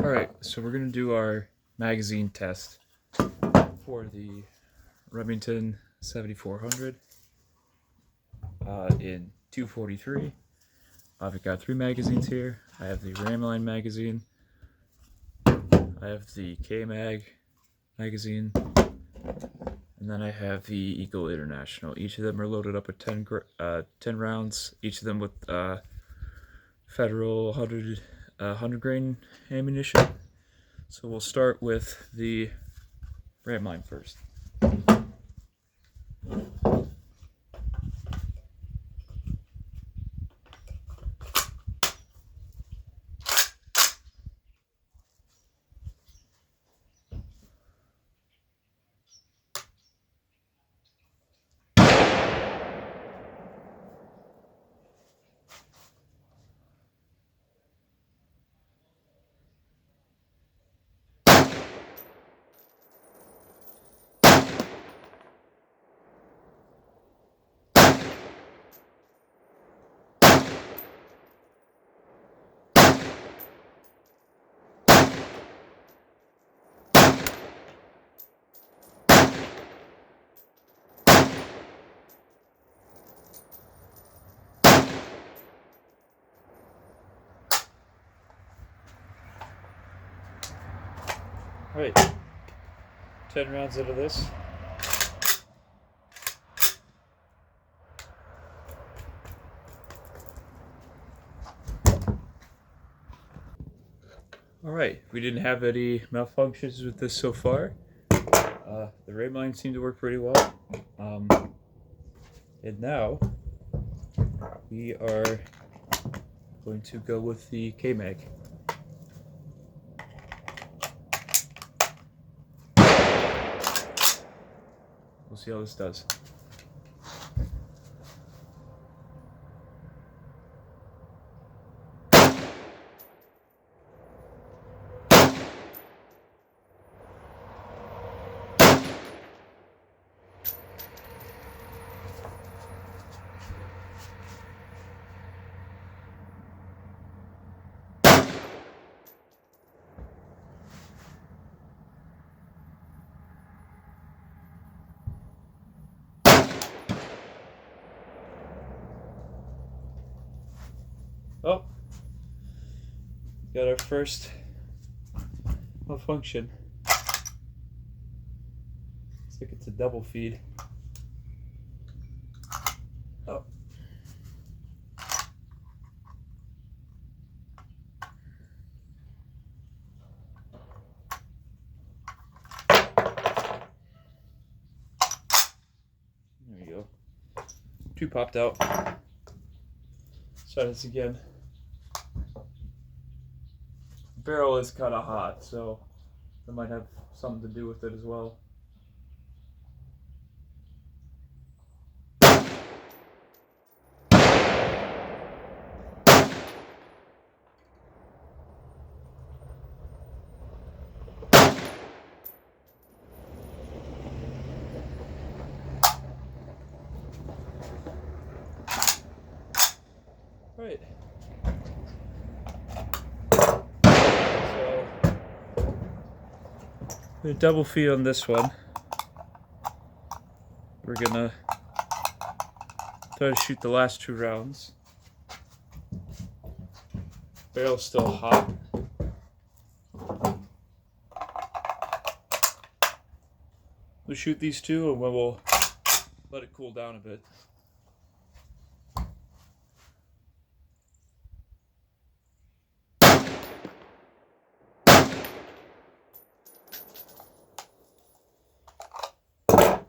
Alright, so we're going to do our magazine test for the Remington 7400 in 243. I've got 3 magazines here. I have the Ramline magazine, I have the K-Mag magazine, and then I have the Eagle International. Each of them are loaded up with 10 rounds, each of them with federal 100 grain ammunition. So we'll start with the Ramline first. Alright, 10 rounds out of this. Alright, we didn't have any malfunctions with this so far. The Ramline seemed to work pretty well. And now we are going to go with the K-Mag. We'll see how this does. Oh, got our first malfunction. Looks like it's a double feed. Oh. There we go. 2 popped out. Let's try this again. Barrel is kind of hot, so that might have something to do with it as well. Right. The double feed on this one. We're gonna try to shoot the last 2 rounds. Barrel's still hot. We'll shoot these 2 and then we'll let it cool down a bit.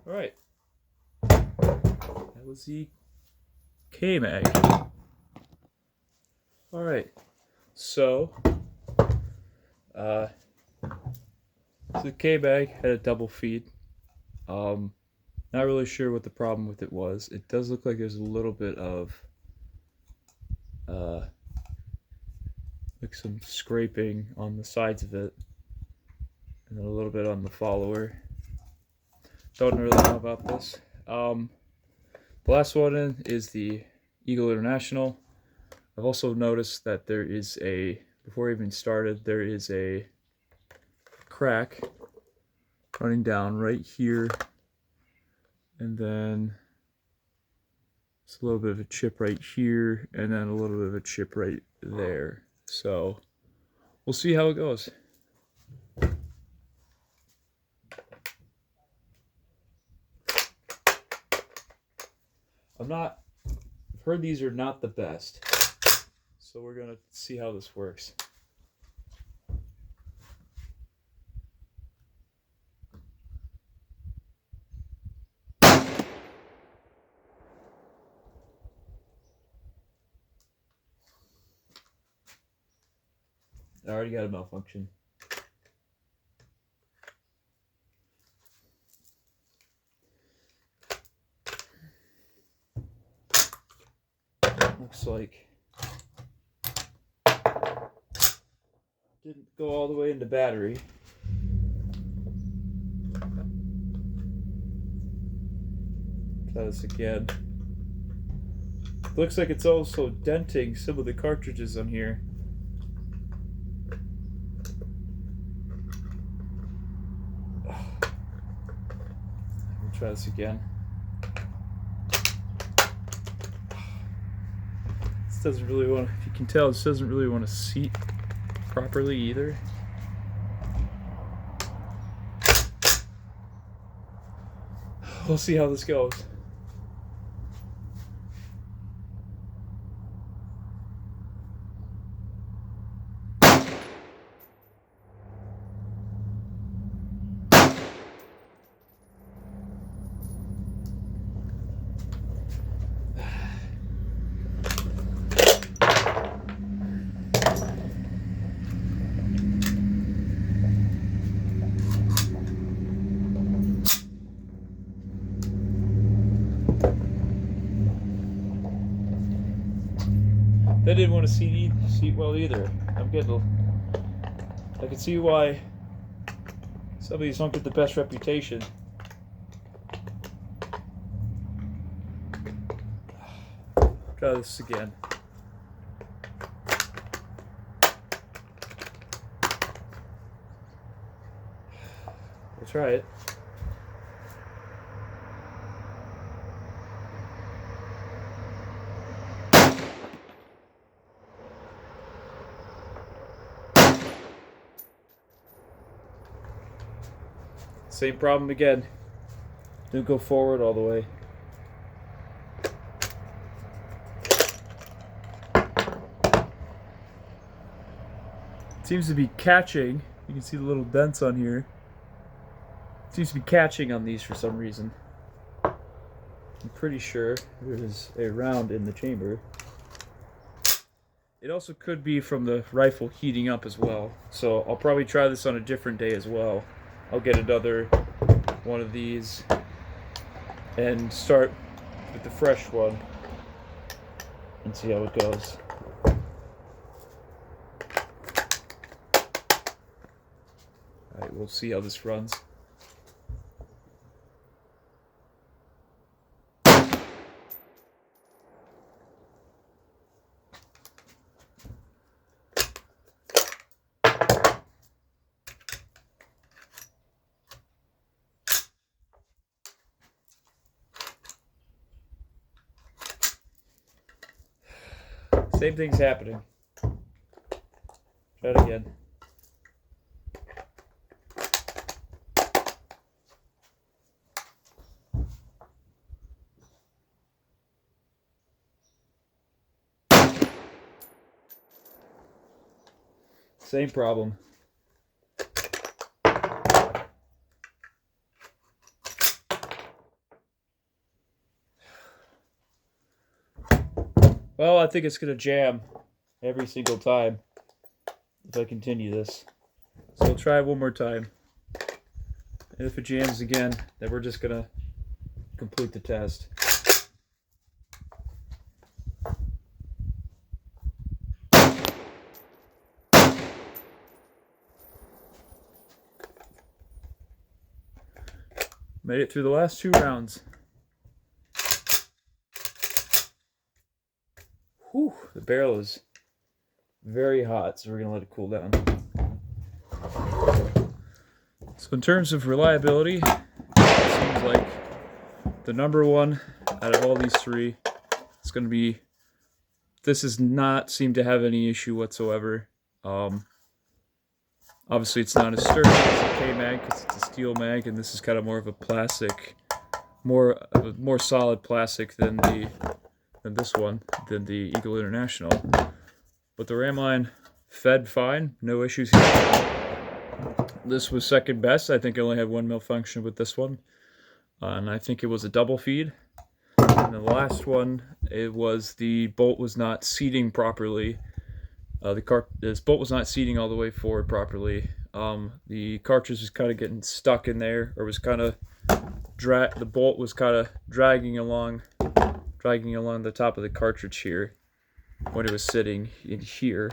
Alright, that was the K-Mag. Alright, so the K-Mag had a double feed. Not really sure what the problem with it was. It does look like there's a little bit of like some scraping on the sides of it, and then a little bit on the follower. Don't really know about this. The last one in is the Eagle International. I've also noticed that there is a before I even started, there is a crack running down right here, and then it's a little bit of a chip right here, and then a little bit of a chip right there. So we'll see how it goes. I've heard these are not the best, so we're gonna see how this works. I already got a malfunction. Looks like didn't go all the way into battery. Try this again. Looks like it's also denting some of the cartridges on here. We'll try this again. This doesn't really want to, if you can tell, this doesn't really want to seat properly either. We'll see how this goes. They didn't want to seat well either. I can see why some of these don't get the best reputation. Try this again. We'll try it. Same problem again. Didn't go forward all the way. It seems to be catching. You can see the little dents on here. It seems to be catching on these for some reason. I'm pretty sure there is a round in the chamber. It also could be from the rifle heating up as well. So I'll probably try this on a different day as well. I'll get another one of these and start with the fresh one and see how it goes. Alright, we'll see how this runs. Same thing's happening. Try it again. Same problem. Well, I think it's going to jam every single time if I continue this. So I'll try one more time. And if it jams again, then we're just going to complete the test. Made it through the last 2 rounds. Whew, the barrel is very hot, so we're gonna let it cool down. So in terms of reliability, it seems like the number one out of all these three is gonna be. This does not seem to have any issue whatsoever. Obviously, it's not as sturdy as the K mag because it's a steel mag, and this is kind of more of a plastic, more solid plastic than the Eagle International. But the Ramline fed fine, no issues here. This was second best. I think I only had one malfunction with this one, and I think it was a double feed. And the last one, it was the bolt was not seating properly. This bolt was not seating all the way forward properly. The cartridge was kind of getting stuck in there, or was kind of the bolt was kind of dragging along the top of the cartridge here when it was sitting in here.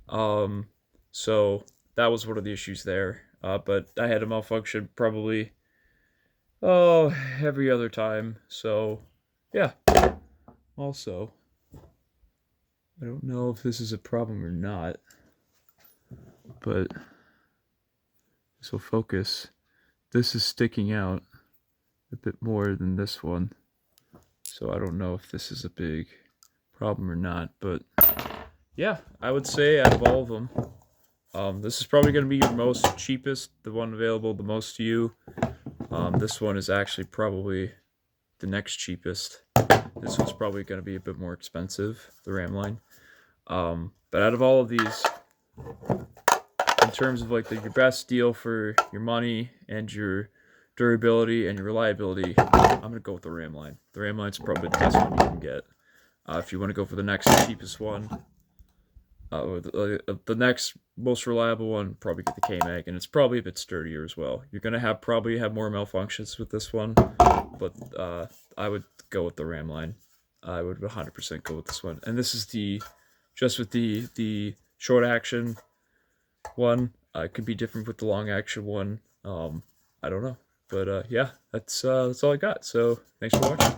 So that was one of the issues there. But I had a malfunction probably every other time. So yeah. Also, I don't know if this is a problem or not, but this will focus. This is sticking out a bit more than this one, so I don't know if this is a big problem or not, but yeah, I would say out of all of them, this is probably going to be your most cheapest, the one available the most to you. This one is actually probably the next cheapest. This one's probably going to be a bit more expensive, the Ramline. But out of all of these, in terms of like your best deal for your money and your durability and your reliability, I'm going to go with the Ramline. The Ramline's probably the best one you can get. If you want to go for the next cheapest one, or the next most reliable one, probably get the K-Mag, and it's probably a bit sturdier as well. You're going to probably have more malfunctions with this one, but I would go with the Ramline. I would 100% go with this one. And this is just with the short action one. It could be different with the long action one. I don't know. But yeah, that's all I got. So thanks for watching.